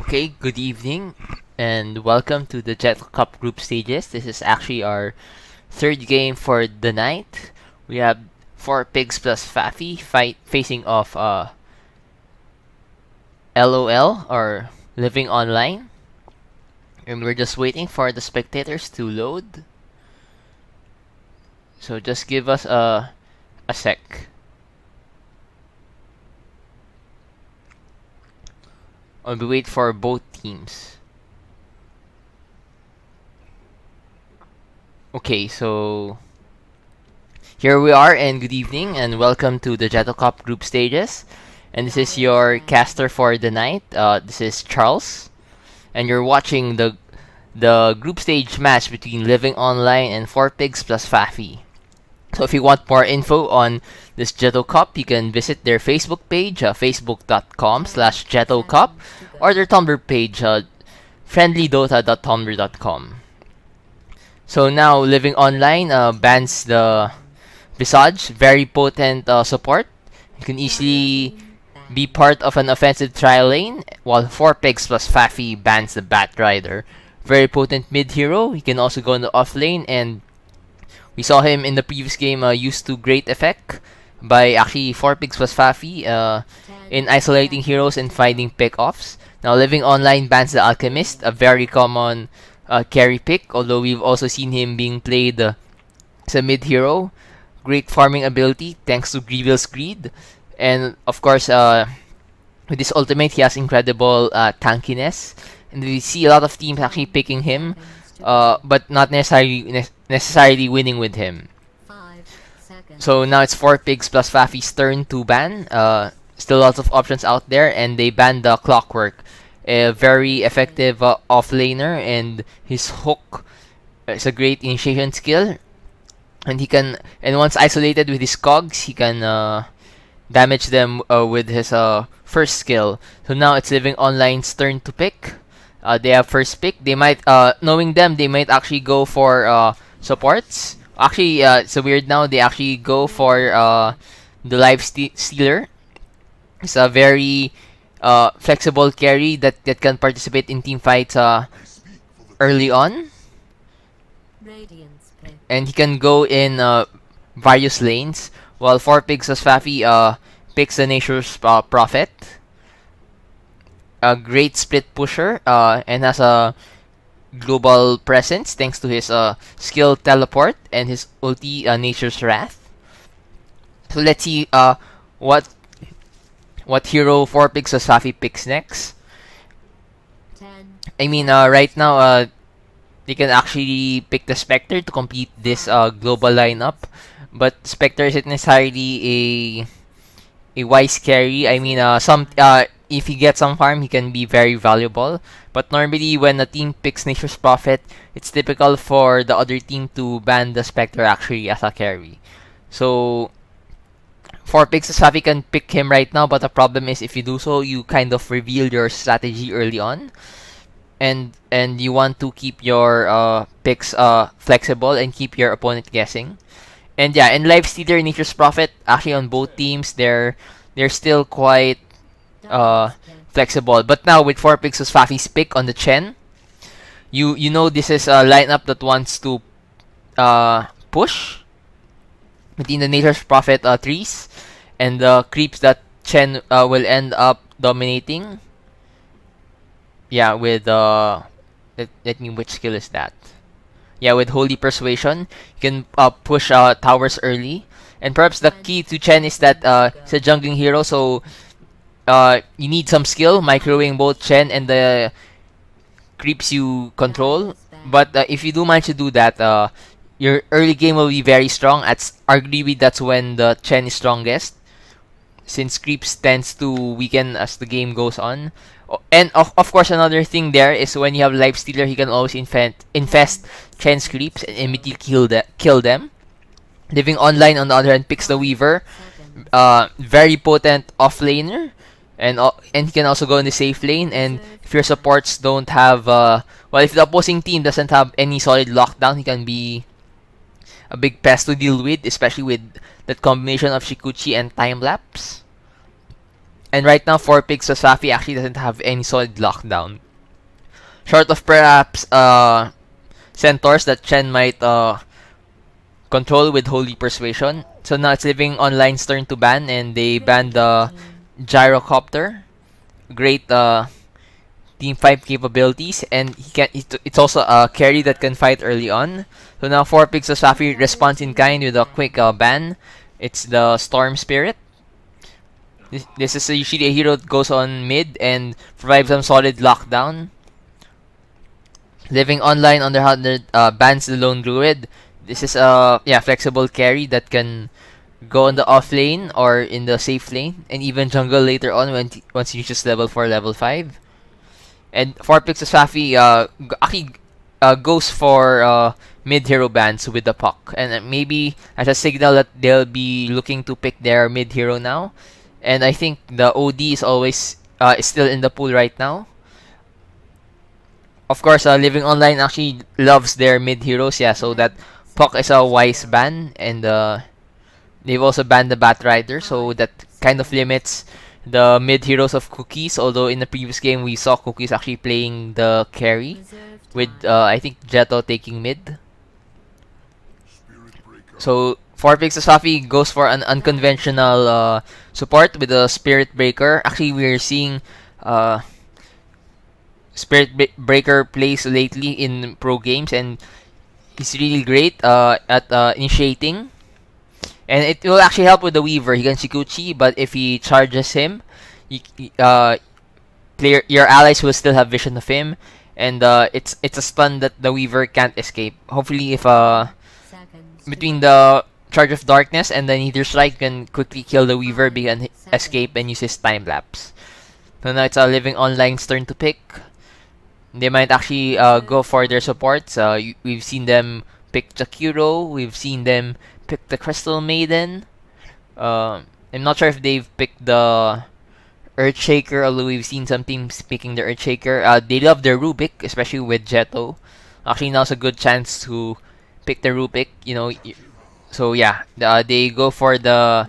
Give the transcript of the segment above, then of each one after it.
Okay, good evening and welcome to the Jeto Cup group stages. This is actually our third game for the night. We have 4 pigs plus Fafi facing off LOL or Living Online. And we're just waiting for the spectators to load. So just give us a sec. While we wait for both teams. Okay, so here we are, and good evening, and welcome to the Jeto Cup group stages. And this is your caster for the night. This is Charles, and you're watching the group stage match between Living Online and 4 pigs plus Fafi. So if you want more info on this Jeto Cup, you can visit their Facebook page, facebook.com/Jeto Cup, or their Tumblr page, friendlydota.tumblr.com. So now Living Online bans the Visage, very potent support. You can easily be part of an offensive trial lane, while 4 pigs plus Fafi bans the Batrider. Very potent mid hero. He can also go in the off lane, and we saw him in the previous game used to great effect by actually 4 pigs plus Fafi in isolating heroes and finding pick-offs. Now Living Online bans the Alchemist, a very common carry pick, although we've also seen him being played as a mid hero. Great farming ability thanks to Grievil's Greed, and of course with his ultimate he has incredible tankiness, and we see a lot of teams actually picking him, but not necessarily winning with him. So now it's 4 pigs plus Fafi's turn to ban. Still lots of options out there, and they banned the Clockwork, a very effective offlaner, and his hook is a great initiation skill. And once isolated with his cogs, he can damage them with his first skill. So now it's Living Online's turn to pick. They have first pick. They might, knowing them, they might actually go for supports. Actually, it's a weird now. They actually go for the Life Stealer. It's a very flexible carry that can participate in team fights early on. And he can go in various lanes, while 4 pigs plus Fafi picks the Nature's Prophet. A great split pusher and has a global presence thanks to his skill Teleport and his ulti Nature's Wrath. So let's see what hero 4 pigs plus Fafi picks next. I mean, right now they can actually pick the Spectre to complete this global lineup, but Spectre isn't necessarily a wise carry. I mean, if he gets some farm, he can be very valuable. But normally, when a team picks Nature's Prophet, it's typical for the other team to ban the Spectre actually as a carry. So 4 pigs Fafi can pick him right now, but the problem is if you do so, you kind of reveal your strategy early on. And you want to keep your picks flexible and keep your opponent guessing. And yeah, and Life Stealer and Nature's Prophet, actually on both teams, they're still quite flexible. But now with 4 pigs Fafi's pick on the Chen, you know this is a lineup that wants to push between the Nature's Prophet trees and the creeps that Chen will end up dominating. Yeah, with let me, which skill is that? Yeah, with Holy Persuasion, you can push towers early. And perhaps the key to Chen is that it's a jungling hero, so you need some skill microwing both Chen and the creeps you control. But if you do manage to do that, your early game will be very strong. Arguably, that's when the Chen is strongest, since creeps tends to weaken as the game goes on. And of course, another thing there is when you have Life Stealer, he can always infest Chen's creeps and immediately kill them. Living Online, on the other hand, picks the Weaver, very potent offlaner, and he can also go in the safe lane. And if your supports don't have, if the opposing team doesn't have any solid lockdown, he can be a big pest to deal with, especially with that combination of Shikuchi and Time Lapse. And right now, 4 picks Safi actually doesn't have any solid lockdown. Short of perhaps centaurs that Chen might control with Holy Persuasion. So now it's Living Online's turn to ban, and they banned the Gyrocopter. Great Team 5 capabilities, and it's also a carry that can fight early on. So now 4 picks of Safi responds in kind with a quick ban. It's the Storm Spirit. This is usually a hero that goes on mid and provides some solid lockdown. Living Online on the 100 bans the Lone Druid. This is a flexible carry that can go on the off lane or in the safe lane, and even jungle later on once he reaches level 4, level 5. And 4 picks of Safi actually goes for mid hero bans with the puck, and maybe as a signal that they'll be looking to pick their mid hero now. And I think the OD is always is still in the pool right now. Of course, Living Online actually loves their mid heroes, so that puck is a wise ban, and they've also banned the Bat Rider, so that kind of limits the mid heroes of Cookies. Although in the previous game we saw Cookies actually playing the carry with I think Jeto taking mid. So 4 picks of Safi goes for an unconventional support with a Spirit Breaker. Actually, we're seeing Spirit Breaker plays lately in pro games, and he's really great at initiating. And it will actually help with the Weaver. He can Shikuchi, but if he charges him, your allies will still have vision of him, and it's a stun that the Weaver can't escape. Hopefully, if between the Charge of Darkness and then Either Strike can quickly kill the Weaver, he can escape and use his time lapse. So now it's a Living Online's turn to pick. They might actually go for their supports. We've seen them pick Jakiro. We've seen them pick the Crystal Maiden. I'm not sure if they've picked the Earthshaker, although we've seen some teams picking the Earthshaker. They love their Rubik, especially with Jeto. Actually, now's a good chance to pick the Rubik, So yeah, they go for the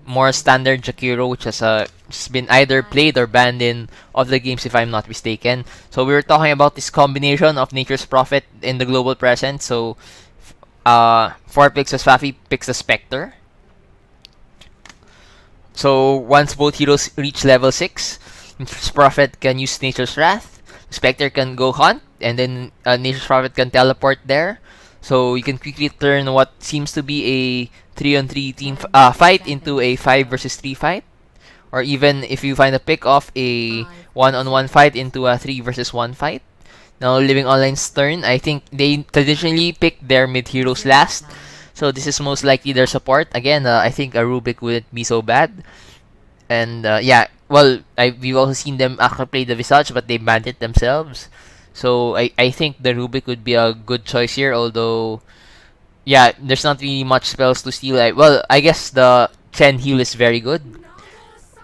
more standard Jakiro, which has been either played or banned in other games, if I'm not mistaken. So we were talking about this combination of Nature's Prophet in the global presence. So 4 picks of Swafi picks the Spectre. So once both heroes reach level 6, Nature's Prophet can use Nature's Wrath. Spectre can go hunt, and then Nature's Prophet can teleport there. So you can quickly turn what seems to be a 3-on-3 team fight into a 5 versus 3 fight. Or even if you find a pick off, a 1-on-1 fight into a 3 versus 1 fight. Now, Living Online's turn. I think they traditionally pick their mid heroes last. So this is most likely their support. Again, I think a Rubik wouldn't be so bad. And we've also seen them actually play the Visage, but they banned it themselves. So I think the Rubik would be a good choice here, although there's not really much spells to steal. I guess the Chen heal is very good.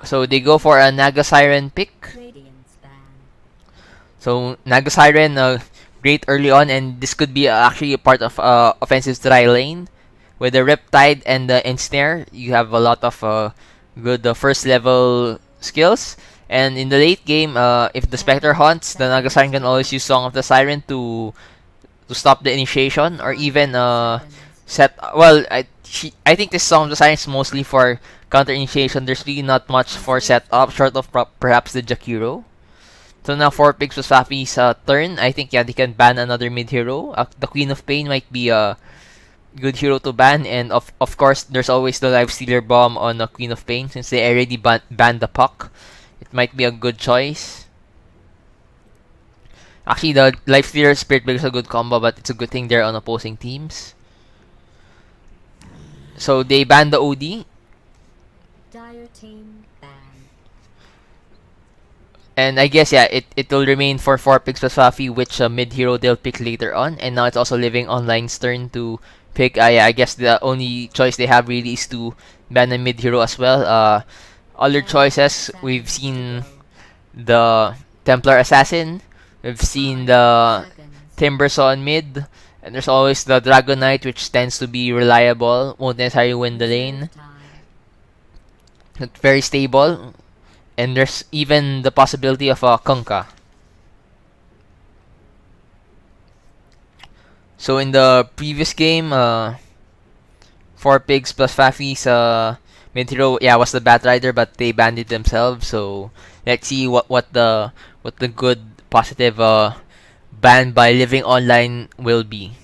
So they go for a Naga Siren pick. So Naga Siren, great early on, and this could be actually a part of offensive dry lane. With the Riptide and the Ensnare, you have a lot of good first level skills. And in the late game, if the Spectre haunts, the Naga Siren can always use Song of the Siren to stop the initiation, or even set. I think this Song of the Siren is mostly for counter initiation. There's really not much for setup, short of perhaps the Jakiro. So now 4 picks was Fafi's turn. I think they can ban another mid hero. The Queen of Pain might be a good hero to ban, and of course there's always the Lifestealer Bomb on the Queen of Pain since they already banned the puck. It might be a good choice. Actually, the Lifestealer Spirit Breaker is a good combo, but it's a good thing they're on opposing teams. So they banned the OD. Dire team ban. And I guess it will remain for 4 picks plus Fafi, which mid hero they'll pick later on. And now it's also Living Online's turn to pick. I guess the only choice they have really is to ban a mid hero as well. Other choices, we've seen the Templar Assassin, we've seen the Timbersaw on mid, and there's always the Dragon Knight, which tends to be reliable, won't necessarily win the lane. It's very stable, And there's even the possibility of a Kunkka. So in the previous game, 4 pigs plus Fafi's mid hero, yeah, was the Batrider, but they banned it themselves. So let's see what the good positive ban by Living Online will be.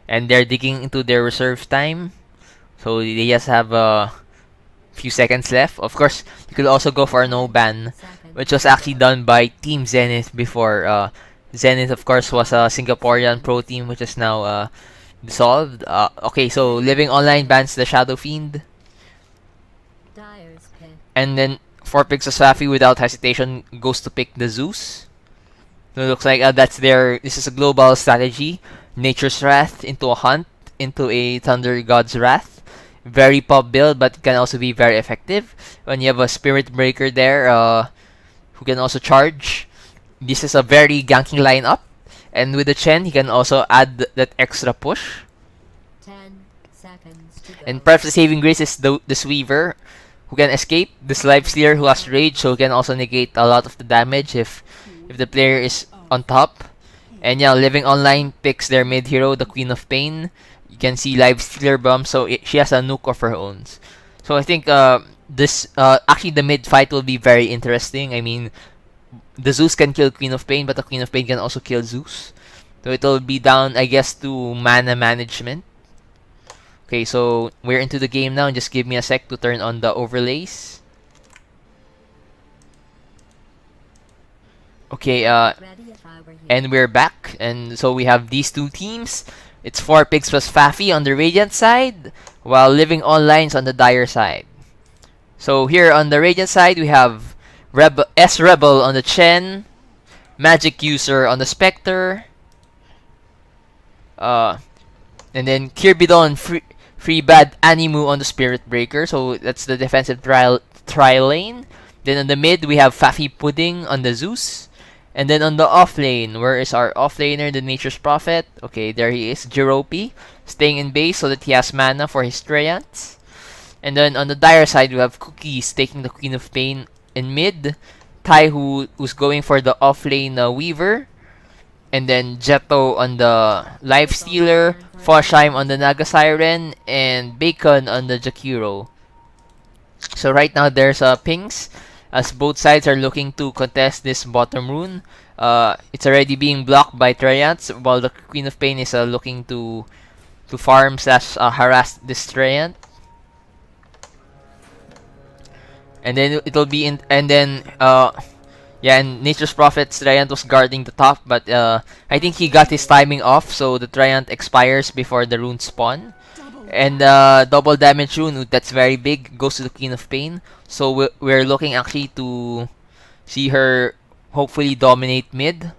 And they're digging into their reserve time, so they just have a few seconds left. Of course, you could also go for a no ban, which was actually done by Team Zenith before. Zenith, of course, was a Singaporean pro team which is now dissolved. Okay, so Living Online bans the Shadow Fiend. Dyer's pit. And then 4 picks of Safi without hesitation goes to pick the Zeus. So it looks like that's their. This is a global strategy. Nature's Wrath into a Hunt, into a Thunder God's Wrath. Very pop build, but it can also be very effective when you have a Spirit Breaker there who can also charge. This is a very ganking lineup. And with the Chen, he can also add that extra push. 10 seconds to go. And perhaps the saving grace is the Weaver, who can escape. This Life Stealer who has Rage, so he can also negate a lot of the damage if the player is on top. And yeah, Living Online picks their mid hero, the Queen of Pain. You can see Life Stealer bomb, so she has a nuke of her own. So I think this actually the mid fight will be very interesting. I mean, the Zeus can kill Queen of Pain, but the Queen of Pain can also kill Zeus. So it'll be down, I guess, to mana management. Okay, so we're into the game now. Just give me a sec to turn on the overlays. Okay, Ready if I were you. and we're back. And so we have these two teams. It's 4 picks plus Fafi on the Radiant side, while Living Online's on the Dire side. So here on the Radiant side, we have Rebel on the Chen, Magic User on the Spectre, and then Kirbidon free bad Animu on the Spirit Breaker. So that's the defensive tri lane. Then on the mid, we have Fafi Pudding on the Zeus. And then on the off lane, where is our off laner, the Nature's Prophet? Okay, there he is, Jeropi, staying in base so that he has mana for his Treants. And then on the Dire side, we have Cookies taking the Queen of Pain in mid, Tai who's going for the off lane Weaver, and then Jeto on the Life Stealer, Forsheim on the Naga Siren, and Bacon on the Jakiro. So right now there's pings, as both sides are looking to contest this bottom rune. It's already being blocked by Treants, while the Queen of Pain is looking to farm slash harass this Treant. And then it'll be in, and then yeah, and Nature's Prophet's Treant was guarding the top, but I think he got his timing off, so the Treant expires before the rune spawn. And double damage rune, that's very big, goes to the Queen of Pain. So we're looking actually to see her hopefully dominate mid.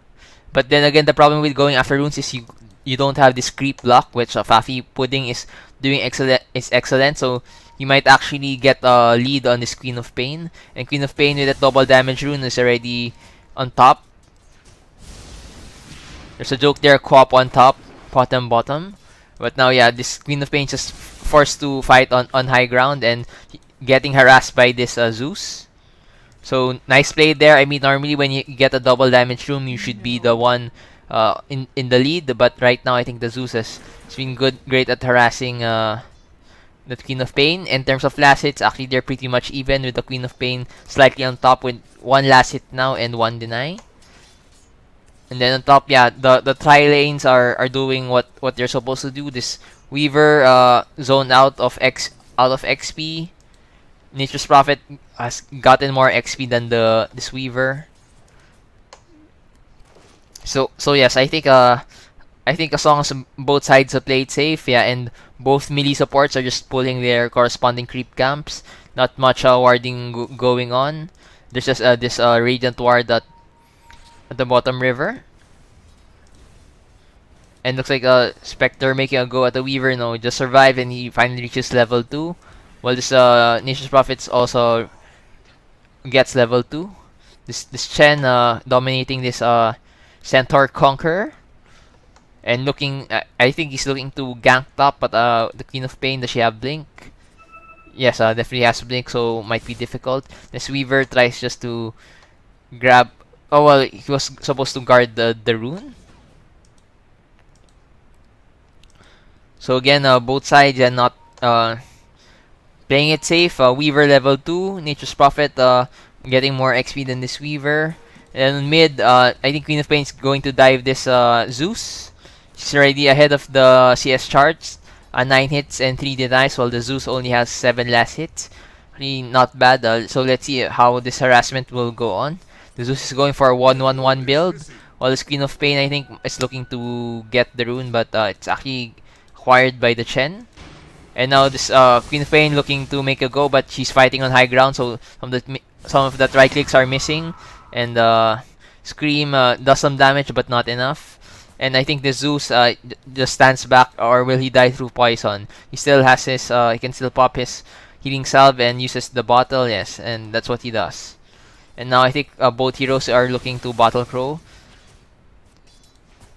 But then again, the problem with going after runes is you don't have this creep block, which Fafi Pudding is doing excellent. So you might actually get a lead on this Queen of Pain. And Queen of Pain with that double damage rune is already on top. There's a joke there, co-op on top, bottom. But now, yeah, this Queen of Pain just forced to fight on high ground and getting harassed by this Zeus. So, nice play there. I mean, normally when you get a double damage room, you should be the one in the lead. But right now, I think the Zeus has been great at harassing the Queen of Pain. In terms of last hits, actually, they're pretty much even, with the Queen of Pain slightly on top with 1 last hit now and 1 deny. And then on top, yeah, the tri-lanes are doing what they're supposed to do. This Weaver zoned out of XP. Nature's Prophet has gotten more XP than this Weaver. So yes, I think as long as both sides have played safe, yeah, and both melee supports are just pulling their corresponding creep camps. Not much warding going on. There's just this Radiant Ward at the bottom river. And looks like Spectre making a go at the Weaver. No, just survive and he finally reaches level 2. While this Nature's Prophets also gets level 2. This Chen dominating this Centaur Conqueror. And looking, I think he's looking to gank top, but the Queen of Pain, does she have Blink? Yes, definitely has blink, so might be difficult. This Weaver tries just to grab. Oh well, he was supposed to guard the rune. So again, both sides are not playing it safe. Weaver level 2, Nature's Prophet getting more XP than this Weaver. And mid, I think Queen of Pain is going to dive this Zeus. She's already ahead of the CS charts. 9 hits and 3 denies, while the Zeus only has 7 last hits. Really not bad. So let's see how this harassment will go on. The Zeus is going for a 1-1-1 build, while the Queen of Pain, I think, is looking to get the rune, but it's actually acquired by the Chen. And now this Queen of Pain looking to make a go, but she's fighting on high ground, so some of the right clicks are missing. And Scream does some damage, but not enough. And I think the Zeus just stands back, or will he die through poison? He still has his, he can still pop his healing salve and uses the bottle, yes, and that's what he does. And now I think both heroes are looking to Bottle Crow.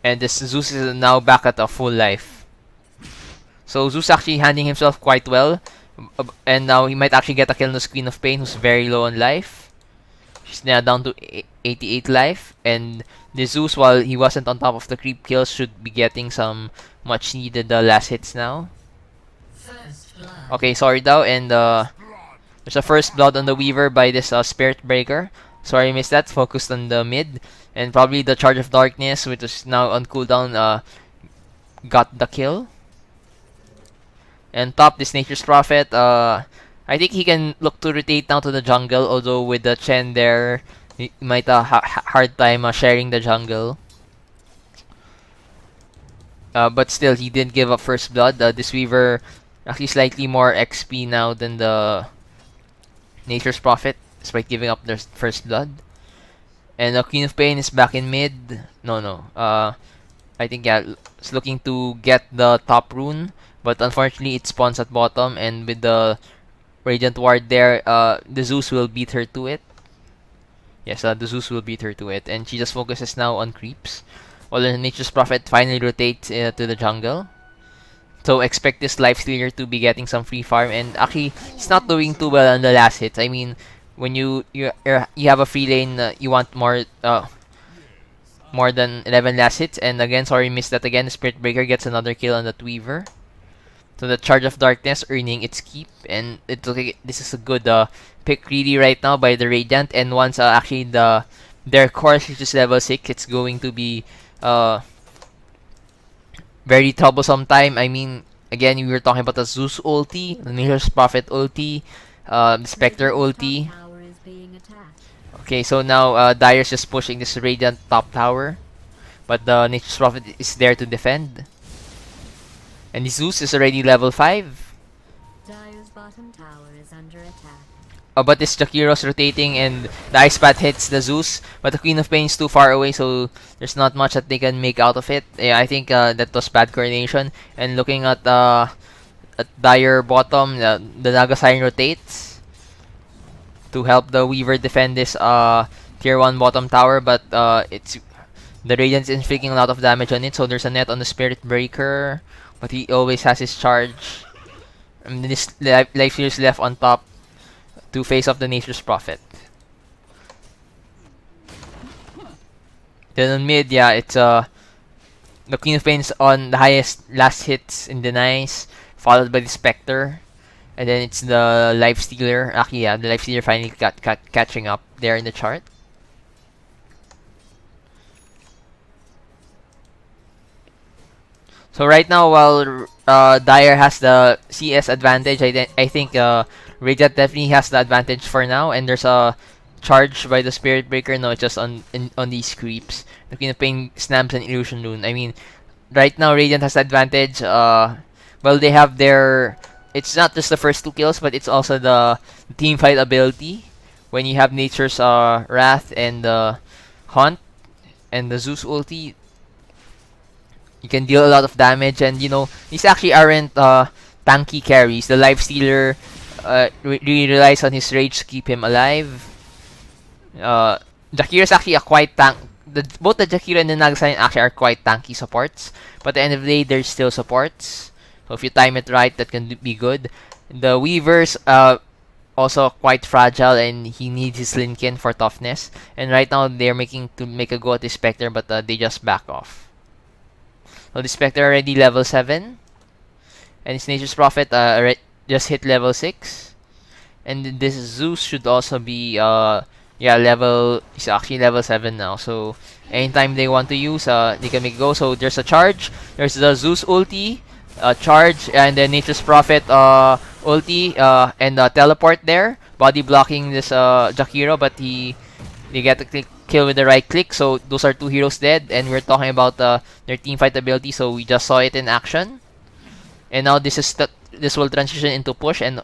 And this Zeus is now back at a full life. So Zeus actually handling himself quite well. And now he might actually get a kill on the Queen of Pain, who's very low on life. She's now down to 88 life. And the Zeus, while he wasn't on top of the creep kills, should be getting some much needed last hits now. Okay, sorry daw. And there's a first blood on the Weaver by this Spirit Breaker. Sorry, missed that. Focused on the mid. And probably the Charge of Darkness, which is now on cooldown, got the kill. And top, this Nature's Prophet, I think he can look to rotate now to the jungle, although with the Chen there, he might hard time sharing the jungle. But still, he didn't give up first blood. This Weaver actually slightly more XP now than the Nature's Prophet, despite giving up their first blood. And the Queen of Pain is back in mid. No. I think, yeah, it's looking to get the top rune. But unfortunately, it spawns at bottom. And with the Radiant Ward there, the Zeus will beat her to it. Yes, the Zeus will beat her to it. And she just focuses now on creeps. While the Nature's Prophet finally rotates to the jungle. So expect this Lifestealer to be getting some free farm. And actually, he's not doing too well on the last hits. I mean, when you have a free lane, you want more than 11 last hits. And again, sorry, missed that again. The Spirit Breaker gets another kill on that Weaver. So the Charge of Darkness earning its keep, and it looks like this is a good pick really right now by the Radiant. And once actually their course reaches level 6, it's going to be very troublesome time. I mean, again, we were talking about the Zeus ulti, the Nature's Prophet ulti, the Spectre ulti. Okay, so now Dire's just pushing this Radiant top tower, but the Nature's Prophet is there to defend. And the Zeus is already level 5. Dire's bottom tower is under attack. But this Jakiro's rotating and the Ice Path hits the Zeus. But the Queen of Pain is too far away, so there's not much that they can make out of it. Yeah, I think that was bad coordination. And looking at Dire bottom, the Naga Siren rotates to help the Weaver defend this tier 1 bottom tower. But it's the Radiant's inflicting a lot of damage on it, so there's a net on the Spirit Breaker. But he always has his charge. And this Lifestealer is left on top to face off the Nature's Prophet. Then on mid, yeah, it's the Queen of Pain's on the highest last hits in denies, followed by the Spectre. And then it's the Lifestealer. Actually, yeah, the Lifestealer finally catching up there in the chart. So right now, while Dire has the CS advantage, I think Radiant definitely has the advantage for now. And there's a charge by the Spirit Breaker. No, it's just on these creeps. The Queen of Pain snaps an Illusion Rune. I mean, right now Radiant has the advantage. Well, they have their... It's not just the first 2 kills, but it's also the team fight ability. When you have Nature's Wrath and the Hunt and the Zeus ulti, you can deal a lot of damage. And, you know, these actually aren't tanky carries. The Lifestealer really relies on his rage to keep him alive. Jakiro is actually a quite tank. Both the Jakiro and the Nagasain actually are quite tanky supports. But at the end of the day, they're still supports. So if you time it right, that can be good. The Weaver's also quite fragile, and he needs his Lincoln for toughness. And right now they're making to make a go at the Spectre, but they just back off. So the Spectre already level 7, and his Nature's Prophet just hit level 6. And this Zeus should also be yeah, level, he's actually level 7 now. So anytime they want to use, they can make go. So there's a charge, there's the Zeus ulti, charge, and then Nature's Prophet ulti, and teleport there, body blocking this Jakiro, but they get the kill with the right click. So those are two heroes dead, and we're talking about their team fight ability. So we just saw it in action, and now this will transition into push, and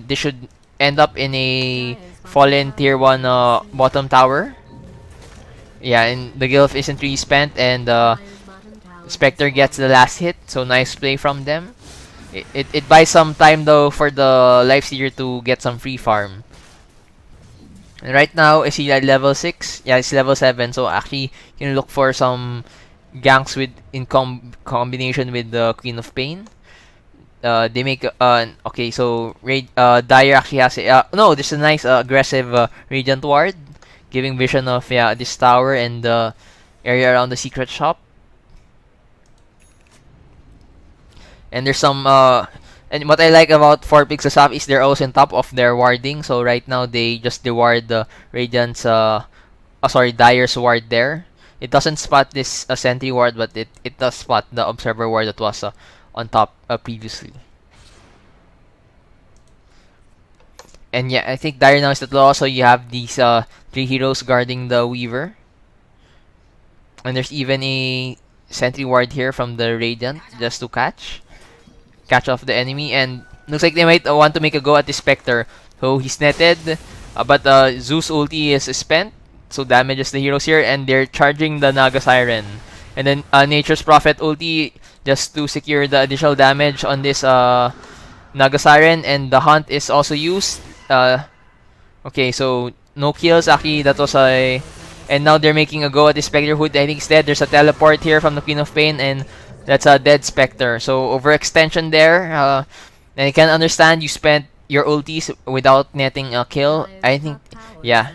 this should end up in a fallen tier 1 bottom tower. Yeah, and the Gilf isn't really spent, and Spectre gets the last hit, so nice play from them. It buys some time though for the Lifestealer to get some free farm. And right now, is he at level 6? Yeah, it's level 7, so actually you can look for some ganks with in combination with the Queen of Pain. They make okay, so Dire actually has a no, there's a nice aggressive Radiant Ward, giving vision of this tower and the area around the secret shop. And there's some and what I like about 4 Pixels Up is they're also on top of their warding. So right now they just deward the Radiant's Dire's ward there. It doesn't spot this sentry ward, but it does spot the observer ward that was on top previously. And yeah, I think Dire now is that low, so you have these 3 heroes guarding the Weaver. And there's even a sentry ward here from the Radiant just to catch off the enemy, and looks like they might want to make a go at the Spectre. So he's netted, but Zeus ulti is spent, so damages the heroes here, and they're charging the Naga Siren. And then Nature's Prophet ulti just to secure the additional damage on this Naga Siren, and the Hunt is also used. Okay, so no kills, actually that was a... And now they're making a go at the Spectre Hood. I think instead there's a teleport here from the Queen of Pain, and that's a dead Spectre. So overextension there. And I can understand you spent your ultis without netting a kill. I think, yeah.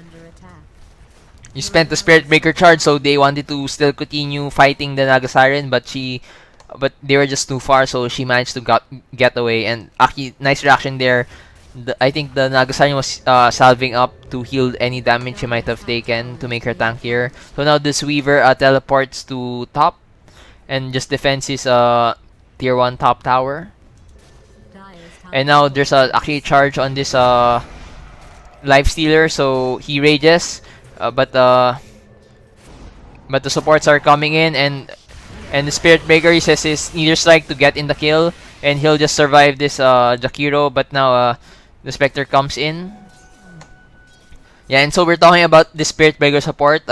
You spent the Spirit Breaker charge, so they wanted to still continue fighting the Naga Siren, but they were just too far, so she managed to get away. And actually, nice reaction there. I think the Naga Siren was salving up to heal any damage she might have taken to make her tankier. So now this Weaver teleports to top and just defends his tier 1 top tower. And now there's actually a charge on this Lifestealer, so he rages, but the supports are coming in, and the Spirit Breaker uses his Neither Strike to get in the kill, and he'll just survive this Jakiro. But now the Spectre comes in. Yeah, and so we're talking about the Spirit Breaker support.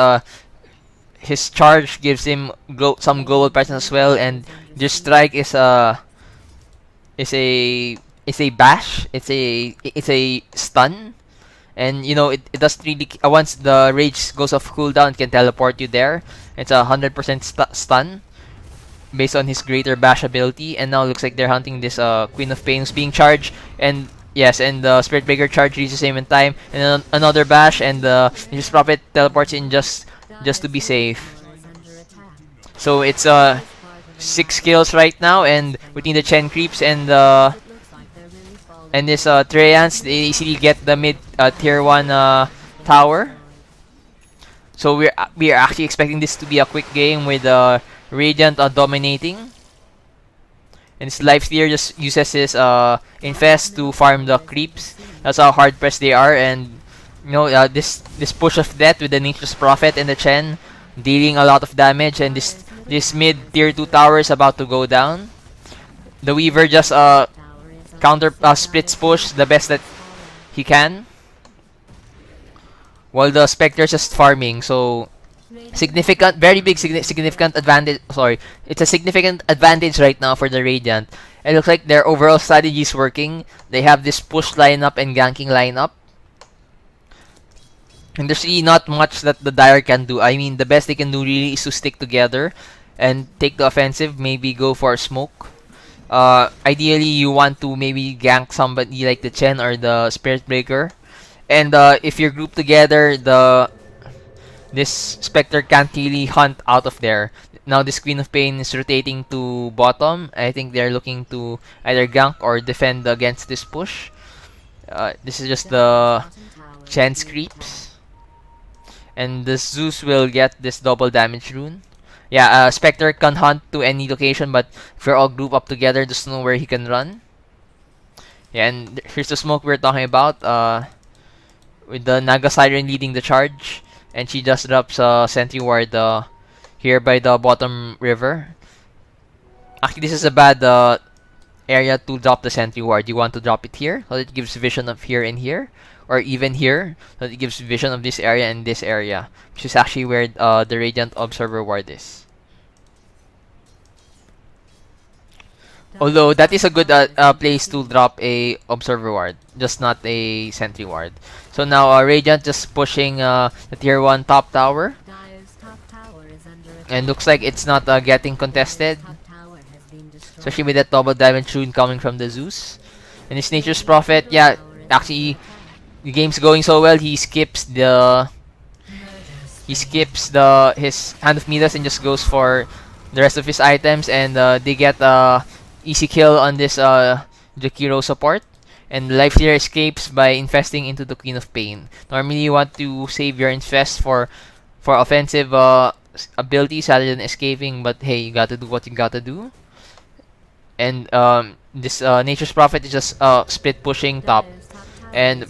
His charge gives him some global presence as well, and this strike is a bash. It's a stun, and you know it does really once the rage goes off cooldown, it can teleport you there. It's 100% stun based on his greater bash ability. And now looks like they're hunting this Queen of Pain who's being charged, and yes, and the Spirit Breaker charge reaches him in time, and then another bash, and the Nature's Prophet teleports in just to be safe. So it's 6 kills right now, and between the Chen creeps and this Treyans, they easily get the mid tier 1 tower. So we are actually expecting this to be a quick game with Radiant dominating. And this Lifestealer just uses his Infest to farm the creeps. That's how hard pressed they are, and you know this push of death with the Nature's Prophet and the Chen dealing a lot of damage, and this mid tier 2 tower is about to go down. The Weaver just counter splits push the best that he can, while the Spectre is just farming. So significant, very big significant advantage. Sorry, it's a significant advantage right now for the Radiant. It looks like their overall strategy is working. They have this push lineup and ganking lineup, and there's really not much that the Dire can do. I mean, the best they can do really is to stick together and take the offensive. Maybe go for a smoke. Ideally, you want to maybe gank somebody like the Chen or the Spirit Breaker. And if you're grouped together, this Spectre can't really hunt out of there. Now this Queen of Pain is rotating to bottom. I think they're looking to either gank or defend against this push. This is just the Chen's creeps. And the Zeus will get this double damage rune. Yeah, Spectre can hunt to any location, but if you're all grouped up together, there's nowhere he can run. Yeah, and here's the smoke we're talking about. With the Naga Siren leading the charge, and she just drops a sentry ward here by the bottom river. Actually, this is a bad area to drop the sentry ward. You want to drop it here, so it gives vision of here and here, or even here, so it gives vision of this area and this area, which is actually where the Radiant Observer ward is. Although that is a good place to drop a observer ward, just not a sentry ward. So now Radiant just pushing the tier 1 top tower. And looks like it's not getting contested. Especially with that double damage rune coming from the Zeus. And his Nature's Prophet, yeah, actually the game's going so well, he skips his Hand of Midas and just goes for the rest of his items, and they get easy kill on this Jakiro support, and Life Stealer escapes by infesting into the Queen of Pain. Normally you want to save your infest for offensive abilities rather than escaping, but hey, you gotta do what you gotta do. And this Nature's Prophet is just split pushing top, and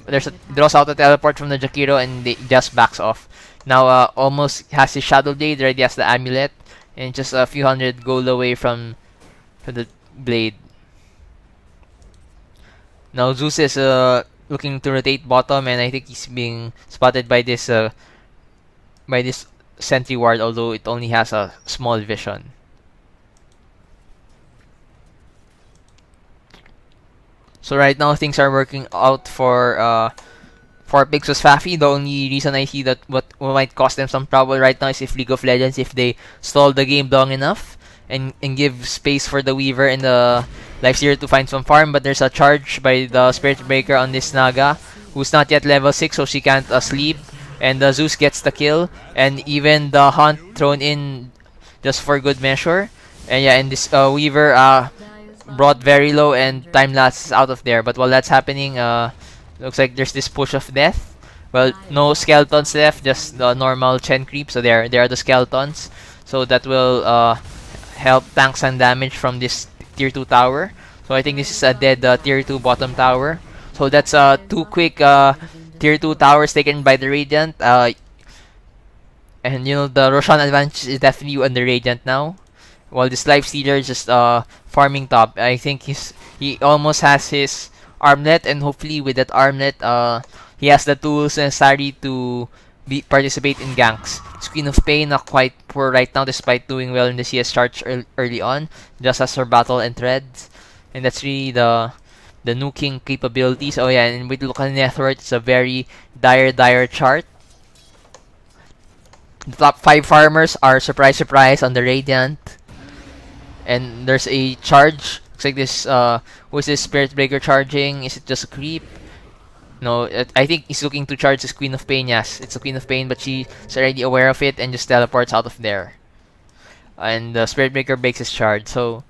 draws out a teleport from the Jakiro, and they just backs off. Now almost has his Shadow Blade, already has the amulet, and just a few hundred gold away from the blade. Now Zeus is looking to rotate bottom, and I think he's being spotted by this sentry ward, although it only has a small vision. So right now things are working out for Pixos Fafi. The only reason I see that what might cause them some trouble right now is if League of Legends, if they stall the game long enough and give space for the Weaver and the Lifestealer to find some farm. But there's a charge by the Spirit Breaker on this Naga, who's not yet level 6, so she can't sleep. And the Zeus gets the kill, and even the Hunt thrown in just for good measure. And yeah, and this Weaver brought very low, and time lapse is out of there. But while that's happening, looks like there's this push of death. Well, no skeletons left, just the normal Chen creep. So there are the skeletons. So that will help tank some damage from this tier 2 tower. So I think this is a dead tier 2 bottom tower. So that's 2 quick tier 2 towers taken by the Radiant. And you know, the Roshan advantage is definitely on the Radiant now. While this Life Stealer is just farming top. I think he almost has his armlet, and hopefully with that armlet he has the tools necessary to participate in ganks. Queen of Pain quite poor right now despite doing well in the CS charge early on, just as her battle and threads. And that's really the nuking capabilities. Oh yeah, and with look at the net worth, it's a very dire chart. The top 5 farmers are surprise on the Radiant. And there's a charge. Looks like this who is this Spirit Breaker charging? Is it just a creep? No, I think he's looking to charge this Queen of Pain. Yes, it's a Queen of Pain, but she's already aware of it and just teleports out of there. And the Spirit Breaker breaks his charge. So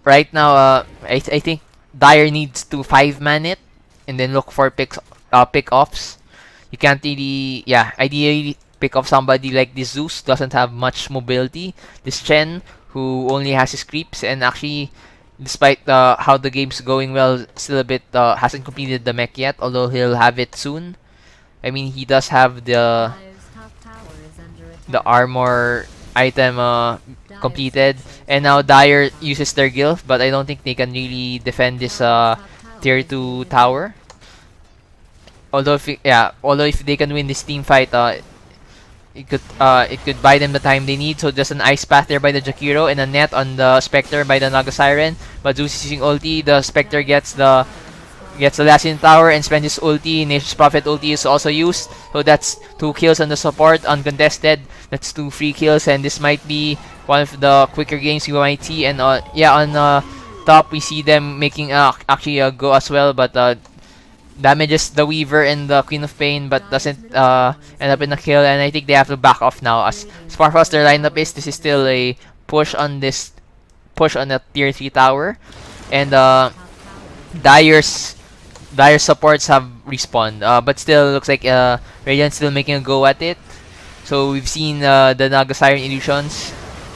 right now, I think Dire needs to 5-man it and then look for pick-offs. You can't really, yeah, ideally pick off somebody like this Zeus, doesn't have much mobility. This Chen, who only has his creeps, and actually, despite how the game's going well, still a bit hasn't completed the mech yet, although he'll have it soon. I mean, he does have the armor item completed, and now Dire uses their Gilf, but I don't think they can really defend this tier 2 tower. Although if they can win this team fight, it could buy them the time they need. So just an ice path there by the Jakiro, and a net on the Spectre by the Naga Siren. But Zeus is using ulti. The Spectre gets the last in tower and spends his ulti. Nature's Prophet ulti is also used. So that's 2 kills on the support, uncontested. That's 2 free kills, and this might be one of the quicker games you might see. And yeah, on top, we see them making actually a go as well, but damages the Weaver and the Queen of Pain, but doesn't end up in a kill. And I think they have to back off now. As far as their lineup is, this is still a push on the tier 3 tower, and Dire's Dire supports have respawned, but still looks like Radiant's still making a go at it. So we've seen the Naga Siren illusions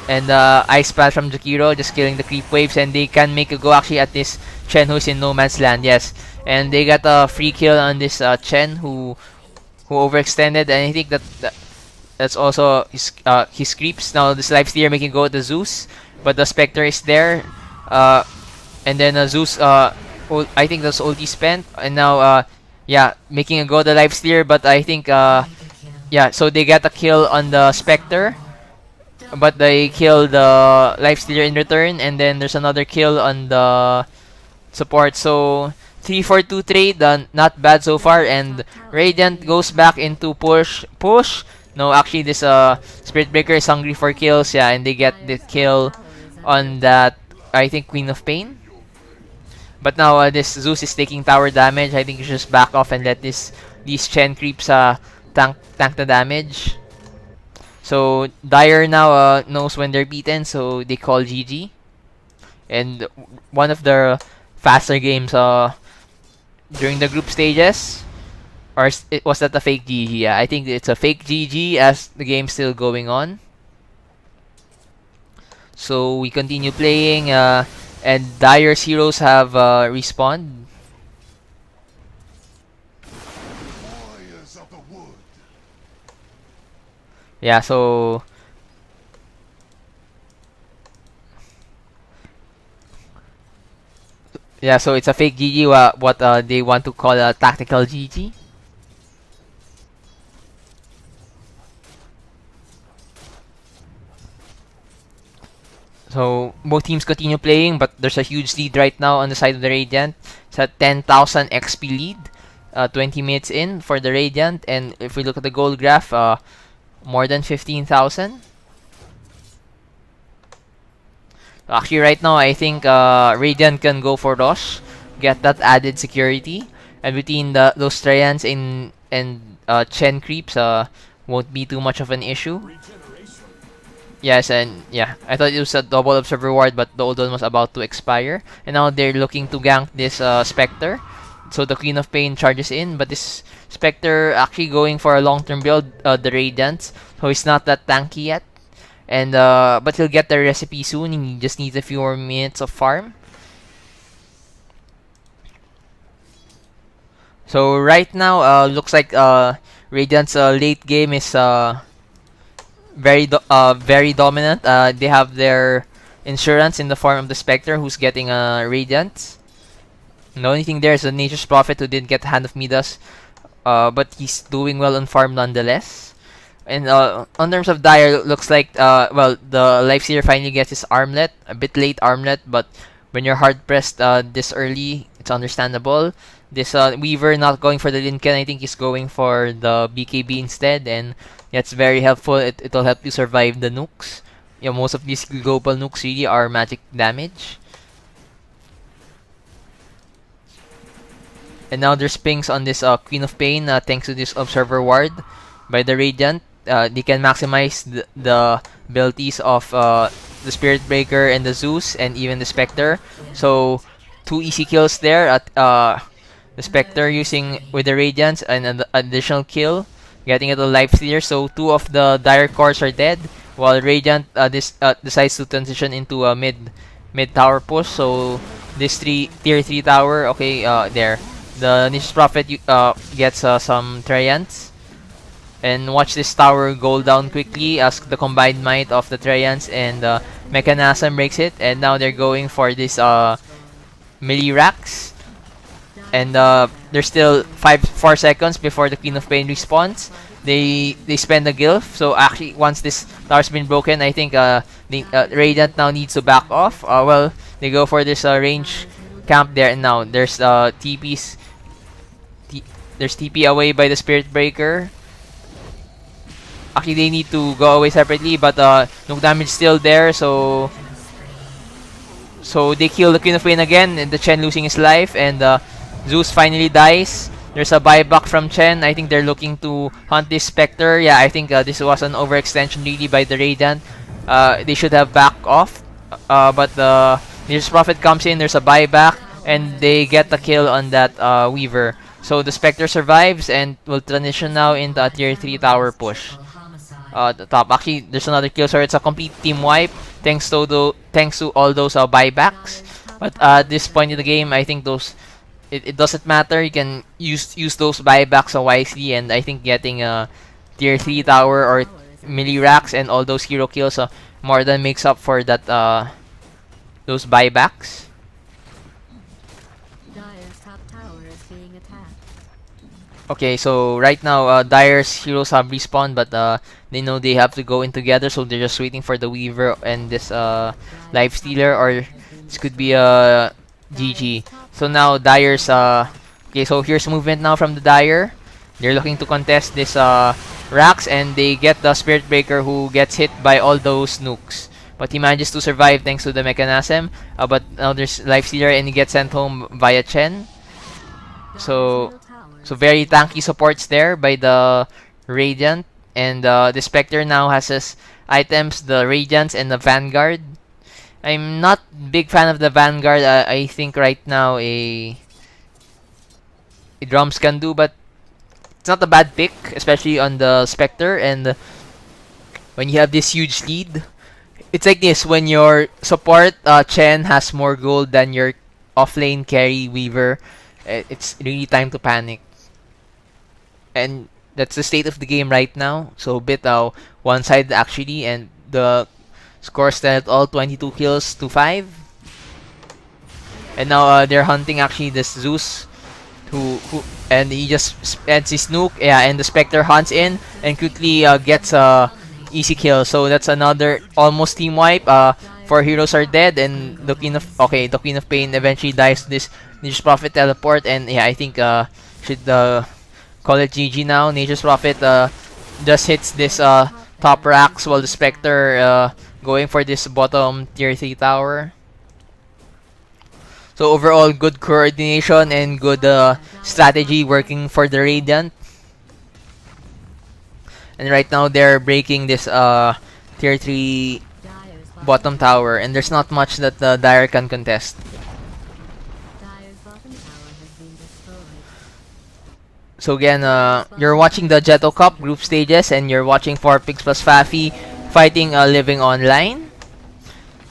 and Ice Splash from Jakiro just killing the creep waves, and they can make a go actually at this Chen who's in no man's land. Yes, and they got a free kill on this Chen who overextended, and I think that's also his creeps. Now this Lifestealer making go at the Zeus, but the Spectre is there, and then Zeus I think that's ulti spent, and now yeah, making a go at the Lifestealer, but I think yeah, so they got a kill on the Spectre, but they kill the Lifestealer in return, and then there's another kill on the support. So 3-4-2 trade, not bad so far, and Radiant goes back into push. No, actually this Spirit Breaker is hungry for kills, yeah, and they get the kill on that, I think, Queen of Pain. But now this Zeus is taking tower damage. I think you should just back off and let these Chen creeps tank the damage. So Dire now knows when they're beaten, so they call GG. And one of the faster games during the group stages, or was that a fake GG? Yeah, I think it's a fake GG as the game's still going on. So we continue playing, and Dire's heroes have respawned. Yeah, so it's a fake GG, what they want to call a tactical GG. So both teams continue playing, but there's a huge lead right now on the side of the Radiant. It's a 10,000 XP lead, 20 minutes in for the Radiant, and if we look at the gold graph, more than 15,000. Actually, right now, I think Radiant can go for Rosh, get that added security, and between those Traians and Chen creeps, won't be too much of an issue. Yes, and yeah, I thought it was a double observer ward, but the old one was about to expire, and now they're looking to gank this Spectre. So the Queen of Pain charges in, but this Spectre actually going for a long-term build, the Radiance, so he's not that tanky yet. And but he'll get the recipe soon. He just needs a few more minutes of farm. So right now, looks like Radiant's late game is very dominant. They have their insurance in the form of the Spectre, who's getting Radiant. The only thing there is a Nature's Prophet who didn't get Hand of Midas, but he's doing well on farm nonetheless. And on terms of Dire, looks like well, the Lifestealer finally gets his armlet, a bit late armlet, but when you're hard pressed this early, it's understandable. This Weaver not going for the Lincoln, I think he's going for the BKB instead, and yeah, it's very helpful. It'll help you survive the nukes. Yeah, most of these global nukes really are magic damage. And now there's pings on this Queen of Pain, thanks to this Observer Ward by the Radiant. They can maximize the abilities of the Spirit Breaker and the Zeus and even the Spectre. So 2 easy kills there at the Spectre using with the Radiance and an additional kill, getting it a Lifestealer. So 2 of the Dire cores are dead, while Radiant decides to transition into a mid tower push. So this tier 3 tower, okay, there. The Nature's Prophet gets some Traians. And watch this tower go down quickly as the combined might of the Traians and Mechanasm breaks it. And now they're going for this melee racks. And there's still 4 seconds before the Queen of Pain respawns. They spend the Gilf. So actually, once this tower's been broken, I think the Radiant now needs to back off. Well, they go for this range camp there. And now there's TPs. There's TP away by the Spirit Breaker. Actually, they need to go away separately, but nuke damage still there, so So they kill the Queen of Pain again, and the Chen losing his life, and Zeus finally dies. There's a buyback from Chen. I think they're looking to hunt this Spectre. Yeah, I think this was an overextension really by the Radiant. They should have backed off. But the Nature's Prophet comes in, there's a buyback, and they get the kill on that Weaver. So the Spectre survives and will transition now into a tier 3 tower push. The top. Actually, there's another kill, so it's a complete team wipe thanks to all those buybacks. But at this point in the game, I think it doesn't matter. You can use those buybacks wisely, and I think getting a tier 3 tower or melee racks and all those hero kills more than makes up for that those buybacks. Dire's top tower is being attacked. Okay, so right now Dire's heroes have respawned, but they know they have to go in together, so they're just waiting for the Weaver and this Life Stealer, or this could be a GG. So now Dire's okay, so here's movement now from the Dire. They're looking to contest this Rax, and they get the Spirit Breaker, who gets hit by all those nukes. But he manages to survive thanks to the Mechanasm. But now there's Life Stealer, and he gets sent home via Chen. So very tanky supports there by the Radiant. And the Spectre now has his items, the Radiants and the Vanguard. I'm not big fan of the Vanguard. I think right now a Drums can do, but it's not a bad pick, especially on the Spectre. And when you have this huge lead, it's like this: when your support Chen has more gold than your offlane carry Weaver, it's really time to panic. And that's the state of the game right now. So bit one-sided actually, and the score stand at all 22 kills to 5. And now they're hunting actually this Zeus, who and he just spends his nuke. Yeah, and the Spectre hunts in and quickly gets easy kill. So that's another almost team wipe. 4 heroes are dead, and the Queen of Pain eventually dies to this Nature's Prophet teleport. And yeah, I think should call it GG now. Nature's Prophet just hits this top racks, while the Spectre going for this bottom tier 3 tower. So overall, good coordination and good strategy working for the Radiant. And right now they're breaking this tier 3 bottom tower, and there's not much that the Dire can contest. Dire's bottom tower has been destroyed. So again, you're watching the Jeto Cup group stages, and you're watching 4Pix plus Fafi fighting Living Online.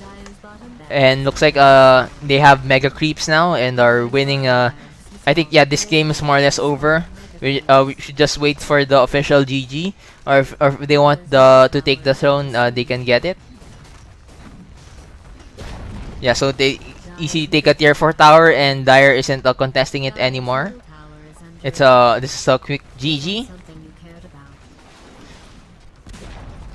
Dire's bottom And looks like they have mega creeps now and are winning. I think yeah, this game is more or less over. We should just wait for the official GG, or if they want to take the throne, they can get it. Yeah, so they easily take a tier 4 tower, and Dire isn't contesting it anymore. It's this is a quick GG, something you cared about.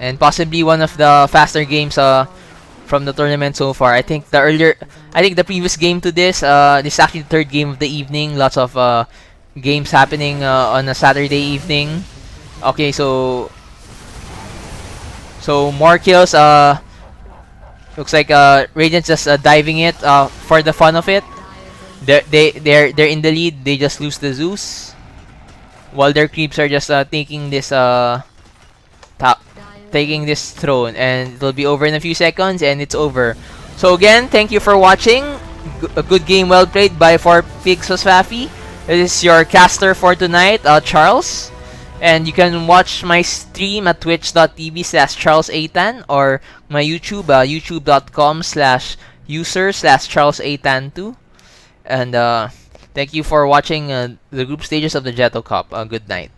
and possibly one of the faster games from the tournament so far. I think the previous game to this is actually the third game of the evening. Lots of games happening on a Saturday evening. Okay, so more kills. Looks like Radiant's just diving it for the fun of it. They're in the lead. They just lose the Zeus, while their creeps are just taking this throne, and it'll be over in a few seconds, and it's over. So again, thank you for watching. A good game, well played by 4Pix plus Fafi. This is your caster for tonight, Charles. And you can watch my stream at twitch.tv/CharlesAtan, or my YouTube, youtube.com/user/CharlesAtan2. And thank you for watching the group stages of the Jeto Cup. Good night.